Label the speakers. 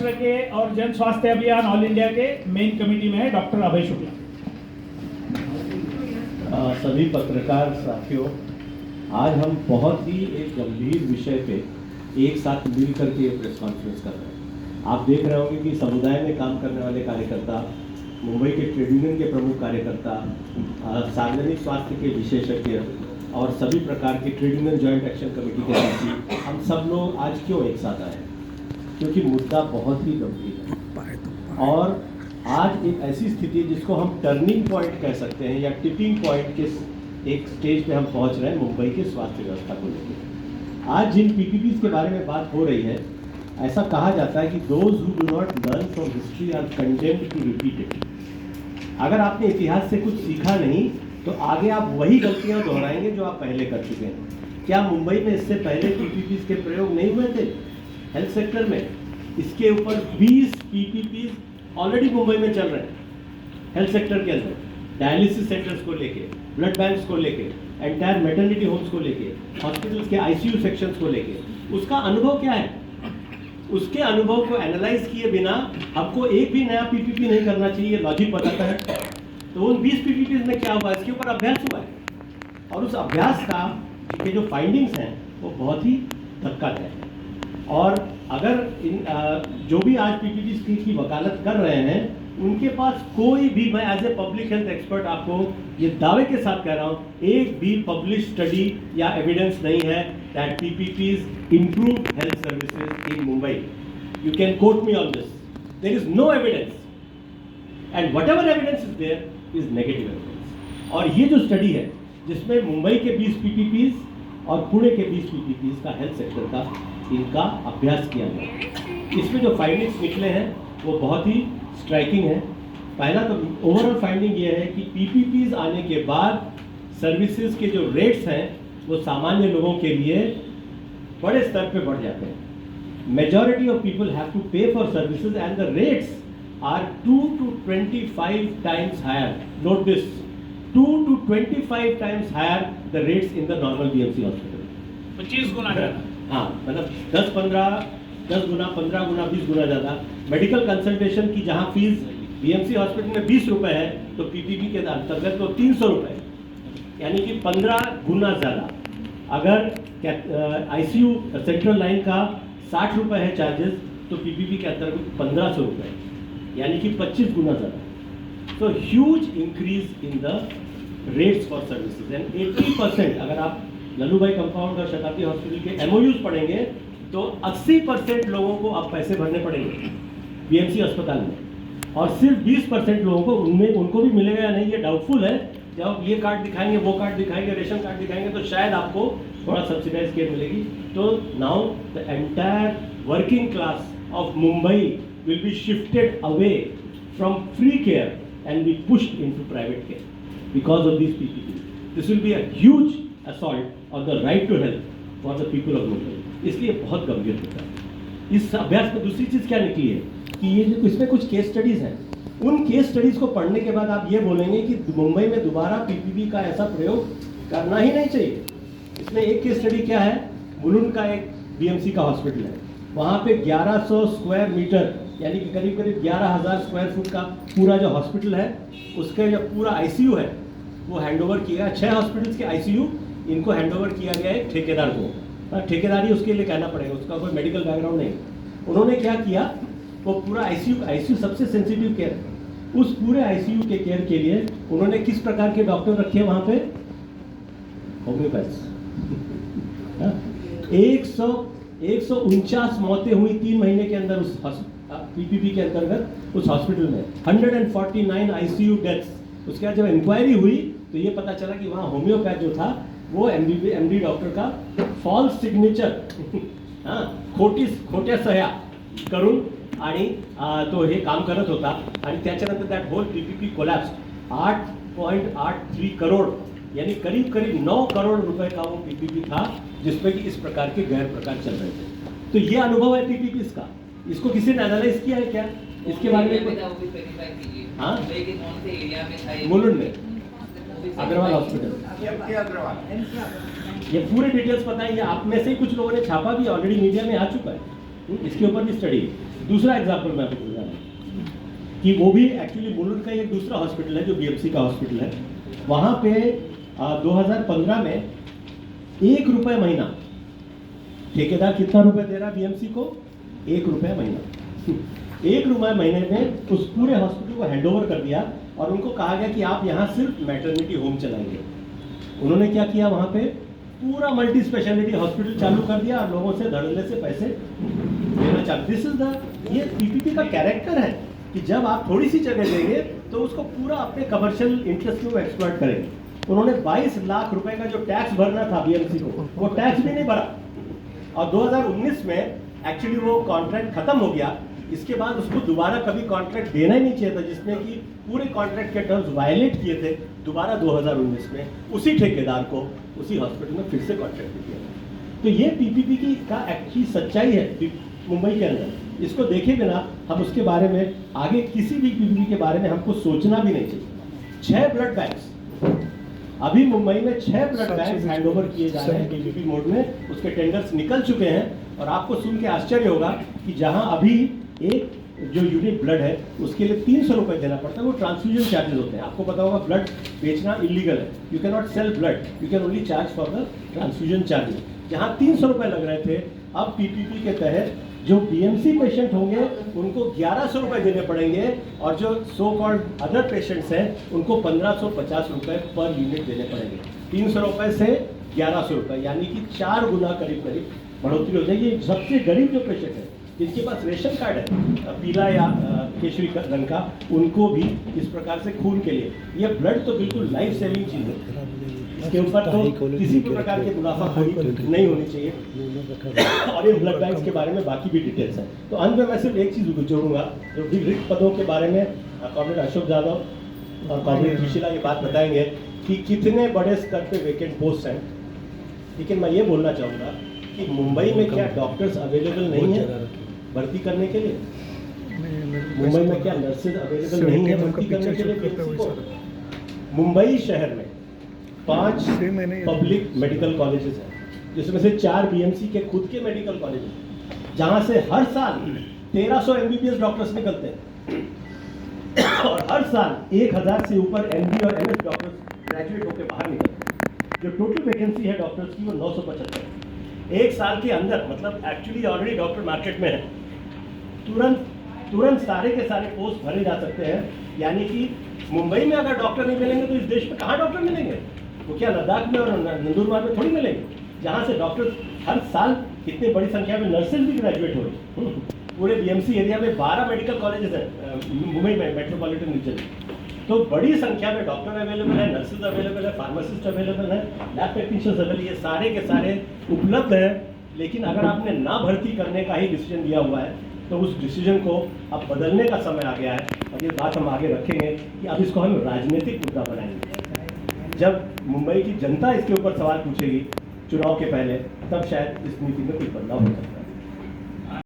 Speaker 1: महाराष्ट्र के और जन स्वास्थ्य अभियान ऑल इंडिया के मेन कमेटी में है डॉक्टर अभय शुक्ला।
Speaker 2: सभी पत्रकार साथियों, आज हम बहुत ही एक गंभीर विषय पे एक साथ मिल करके प्रेस कॉन्फ्रेंस कर रहे हैं। आप देख रहे होंगे कि समुदाय में काम करने वाले कार्यकर्ता, मुंबई के ट्रेड यूनियन के प्रमुख कार्यकर्ता, सार्वजनिक स्वास्थ्य के विशेषज्ञ और सभी प्रकार के trade union joint action committee के साथी, हम सब लोग आज क्यों एक साथ आए? क्योंकि मुद्दा बहुत ही गंभीर है और आज एक ऐसी स्थिति है जिसको हम टर्निंग पॉइंट कह सकते हैं या टिपिंग पॉइंट के एक स्टेज पे हम पहुंच रहे हैं मुंबई के स्वास्थ्य व्यवस्था को लेकर। आज जिन पीपीपीज के बारे में बात हो रही है, ऐसा कहा जाता है कि those who do not learn from history are condemned to repeat it. अगर आपने इतिहास से कुछ सीखा नहीं तो आगे आप वही गलतियां दोहराएंगे जो आप पहले कर चुके हैं। क्या मुंबई में इससे पहले पीपीपीज के प्रयोग नहीं हुए थे हेल्थ सेक्टर में? इसके ऊपर 20 पीपीपीज ऑलरेडी मुंबई में चल रहे हैं हेल्थ सेक्टर के अंदर, डायलिसिस सेंटर्स को लेके, ब्लड बैंक्स को लेके, एंटायर मैटरनिटी होम्स को लेके, हॉस्पिटल्स के आईसीयू सेक्शंस को लेके। उसका अनुभव क्या है? उसके अनुभव को एनालाइज किए बिना हमको एक भी नया पीपीपी नहीं करना चाहिए, लॉजिक बताता है। तो उन 20 पीपीपीज में क्या हुआ, इसके ऊपर अभ्यास हुआ है और उस अभ्यास का के जो फाइंडिंग्स हैं वो बहुत ही धक्कादायक है। और अगर जो भी आज पीपीपी की वकालत कर रहे हैं उनके पास कोई भी, मैं as a public health expert आपको ये दावे के साथ कह रहा हूँ, एक भी पब्लिश स्टडी या एविडेंस नहीं है that पीपीपीज improve health services in Mumbai. You can quote me on this. There is no evidence, and whatever evidence is there is negative evidence. और ये जो स्टडी है जिसमें मुंबई के 20 पीपीपीज और पुणे के 20 पीपीपीज का हेल्थ सेक्टर का इनका अभ्यास किया गया, इसमें जो फाइंडिंग्स निकले हैं वो बहुत ही स्ट्राइकिंग है। पहला तो ओवरऑल फाइंडिंग ये है कि पीपीपीज आने के बाद सर्विसेज के जो रेट्स हैं वो सामान्य लोगों के लिए बड़े स्तर पे बढ़ जाते हैं। Majority of people have to pay for services and the rates are 2 to 25 times higher. Note this, 2 to 25 times higher the rates in the normal BMC hospital.
Speaker 1: 25 गुना ज़्यादा।
Speaker 2: हाँ, मतलब 10 गुना, 15 गुना, 20 गुना ज़्यादा। मेडिकल कंसल्टेशन की जहाँ फीस बीएमसी हॉस्पिटल में 20 रुपये है तो पीपीपी के अंतर्गत तो 300 रुपये, यानी कि 15 गुना ज़्यादा। अगर आईसीयू सेंट्रल लाइन का 60 रुपये है चार्जेस तो पीपीपी के अंतर्गत 1500 रुपये, यानी कि 25 गुना ज़्यादा। तो huge increase in the rates for services and 80%, अगर आप लल्लू भाई कंपाउंड और शताब्दी हॉस्पिटल के एमओयूज पढ़ेंगे तो 80% लोगों को अब पैसे भरने पड़ेंगे बीएमसी अस्पताल में, और सिर्फ 20% लोगों को उनको भी मिलेगा या नहीं ये डाउटफुल है। जब आप ये कार्ड दिखाएंगे, वो कार्ड दिखाएंगे, रेशन कार्ड दिखाएंगे तो शायद आपको थोड़ा सब्सिडाइज केयर मिलेगी। तो now the entire working class of Mumbai will be shifted away from free care and be pushed into private care because of this PPP. This will be a huge assault on the right to health for the people of Mumbai. इसलिए बहुत गंभीर होता है। इस अभ्यास में दूसरी चीज़ क्या निकली है कि ये जो इसमें कुछ केस स्टडीज़ हैं, उन केस स्टडीज़ को पढ़ने के बाद आप ये बोलेंगे कि मुंबई में दोबारा पीपीपी का ऐसा प्रयोग करना ही नहीं चाहिए। इसमें एक केस स्टडी क्या है, मुलुंड का एक बीएमसी का हॉस्पिटल है, वहाँ पे 1100 स्क्वायर मीटर यानी कि करीब करीब 11,000 स्क्वायर फुट का पूरा जो हॉस्पिटल है उसका जो पूरा आईसीयू है वो हैंडओवर किया। 6 हॉस्पिटल्स के आईसीयू इनको हैंडओवर किया गया है ठेकेदार को। ठेकेदारी उसके लिए कहना पड़ेगा, उसका कोई मेडिकल बैकग्राउंड नहीं। उन्होंने क्या किया, वो पूरा आईसीयू सबसे सेंसिटिव केयर, उस पूरे आईसीयू के केयर के लिए उन्होंने किस प्रकार के डॉक्टर रखे वहाँ पे? होम्योपैथ्स। 149 मौतें हुई 3 महीने के अंदर उस पीपीपी के अंतर्गत उस हॉस्पिटल में। 149 आईसीयू डेथ्स। उसके बाद जब इंक्वायरी हुई तो ये पता चला कि वहाँ होम्योपैथ जो था वो एमडी डॉक्टर का फॉल्स सिग्नेचर, खोट्या सह्या करून आणि तो हे काम करत होता आणि त्याच्यानंतर दॅट होल पीपीपी कोलॅप्स्ड। 8.83 करोड़ यानी करीब करीब 9 करोड़ रुपए का वो पीपीपी था जिसमें कि इस प्रकार के गैर प्रकार चल रहे थे। तो ये अनुभव है पीपीपी का। इसको किसी ने एनालाइज किया है क्या इसके बारे में? हाँ, मुलुंड में अग्रवाल हॉस्पिटल, ये पूरे डिटेल्स पता है। ये आप में से कुछ लोगों ने छापा भी, ऑलरेडी मीडिया में आ चुका है, इसके ऊपर भी स्टडी। दूसरा एग्जाम्पल मैं आपको बता रहा हूँ कि वो भी एक्चुअली मुलुंड का एक दूसरा हॉस्पिटल है जो बीएमसी का हॉस्पिटल है। वहाँ पे 2015 में 1 रुपये महीना, ठेकेदार कितना रुपए दे रहा है बीएमसी को? 1 रुपये महीना। 1 रुपये महीने में उस पूरे हॉस्पिटल को हैंडओवर कर दिया और उनको कहा गया कि आप यहाँ सिर्फ मैटरनिटी होम चलाएंगे। उन्होंने क्या किया, वहाँ पे पूरा मल्टी स्पेशलिटी हॉस्पिटल चालू कर दिया और लोगों से धड़ल्ले से पैसे लेना चालू। दिस इज द, ये पीपीपी का कैरेक्टर है कि जब आप थोड़ी सी जगह देंगे तो उसको पूरा अपने कमर्शियल इंटरेस्ट में एक्सप्लॉइट करेंगे। उन्होंने 22 लाख रुपए का जो टैक्स भरना था बीएमसी को, वो टैक्स भी नहीं भरा और 2019 में एक्चुअली वो कॉन्ट्रैक्ट खत्म हो गया। इसके बाद उसको दोबारा कभी कॉन्ट्रैक्ट देना ही नहीं चाहिए था, जिसने कि पूरे कॉन्ट्रैक्ट के टर्म्स वायलेट किए थे। दोबारा 2019 में उसी ठेकेदार को उसी हॉस्पिटल में फिर से कॉन्ट्रैक्ट दिया। तो ये पीपीपी की का एक्चुअली सच्चाई है मुंबई के अंदर। इसको देखे बिना हम उसके बारे में आगे किसी भी पीपीपी के बारे में हमको सोचना भी नहीं चाहिए। 6 ब्लड बैंक्स अभी मुंबई में 6 ब्लड बैंक हैंडओवर किए जा रहे हैं पीपीपी मोड में, उसके टेंडर्स निकल चुके हैं। और आपको सुन के आश्चर्य होगा कि जहां अभी एक जो यूनिट ब्लड है उसके लिए 300 रुपए देना पड़ता है, वो ट्रांसफ्यूजन चार्जेस होते हैं। आपको पता होगा ब्लड बेचना इलीगल है, you can not sell blood, you can only charge for the transfusion charges. जहां 300 रुपए लग रहे थे, अब पीपीपी के तहत जो बीएमसी पेशेंट होंगे उनको 1100 रुपए देने पड़ेंगे और जो सो कॉल्ड अदर पेशेंट्स हैं उनको 1550 रुपए पर यूनिट देने पड़ेंगे। 300 रुपए से 1100 रुपए, यानी कि 4 गुना करीब करीब बढ़ोतरी हो जाएगी। सबसे गरीब जो पेशेंट है जिनके पास रेशन कार्ड है पीला या केशरी रंग का, उनको भी इस प्रकार से खून के लिए, ये ब्लड तो बिल्कुल लाइफ सेविंग चीज़ है, इसके ऊपर तो किसी भी प्रकार के मुनाफाखोरी नहीं होनी चाहिए। और इन ब्लड बैंक्स के बारे में बाकी भी डिटेल्स हैं। तो अंत में मैं सिर्फ एक चीज़ जोड़ूंगा, जो भी रिक्त पदों के बारे में कॉमरेड अशोक यादव और कॉमरेड सुशीला ये बात बताएंगे कि कितने बड़े स्तर पे वेकेंट पोस्ट हैं। लेकिन मैं ये बोलना चाहूँगा कि मुंबई में क्या डॉक्टर्स अवेलेबल नहीं है भर्ती करने के लिए? मुंबई में क्या नर्सेज अवेलेबल नहीं है भर्ती करने के लिए पीएमसी को? मुंबई शहर में 5 पब्लिक मेडिकल कॉलेजेस हैं, जिसमें से 4 बीएमसी के खुद के मेडिकल कॉलेज हैं, जहां से हर साल 1300 एमबीबीएस डॉक्टर्स निकलते हैं और हर साल 1000 से ऊपर एमडी और एमएस डॉक्टर्स ग्रेजुएट होकर बाहर निकलते हैं। जो टोटल वैकेंसी है डॉक्टर्स की वो 975 एक साल के अंदर, मतलब एक्चुअली ऑलरेडी डॉक्टर मार्केट में है। तुरंत सारे के सारे पोस्ट भरे जा सकते हैं। यानी कि मुंबई में अगर डॉक्टर नहीं मिलेंगे तो इस देश में कहाँ डॉक्टर मिलेंगे? वो क्या लद्दाख में और नंदुरबार में थोड़ी मिलेंगे, जहाँ से डॉक्टर हर साल कितनी बड़ी संख्या में नर्सेज भी ग्रेजुएट हो रही। पूरे बीएमसी एरिया में 12 मेडिकल कॉलेजेस हैं मुंबई में, मेट्रोपॉलिटन रीजन। तो बड़ी संख्या में डॉक्टर अवेलेबल है, नर्सेज अवेलेबल है, फार्मासिस्ट अवेलेबल है, लैब टेक्नीशियंस अवेलेबल, ये सारे के सारे उपलब्ध हैं। लेकिन अगर आपने ना भर्ती करने का ही डिसीजन लिया हुआ है तो उस डिसीजन को अब बदलने का समय आ गया है। और ये बात हम आगे रखेंगे कि अब इसको हम राजनीतिक मुद्दा बनाएंगे। जब मुंबई की जनता इसके ऊपर सवाल पूछेगी चुनाव के पहले, तब शायद इस नीति में कुछ बदलाव हो सकता है।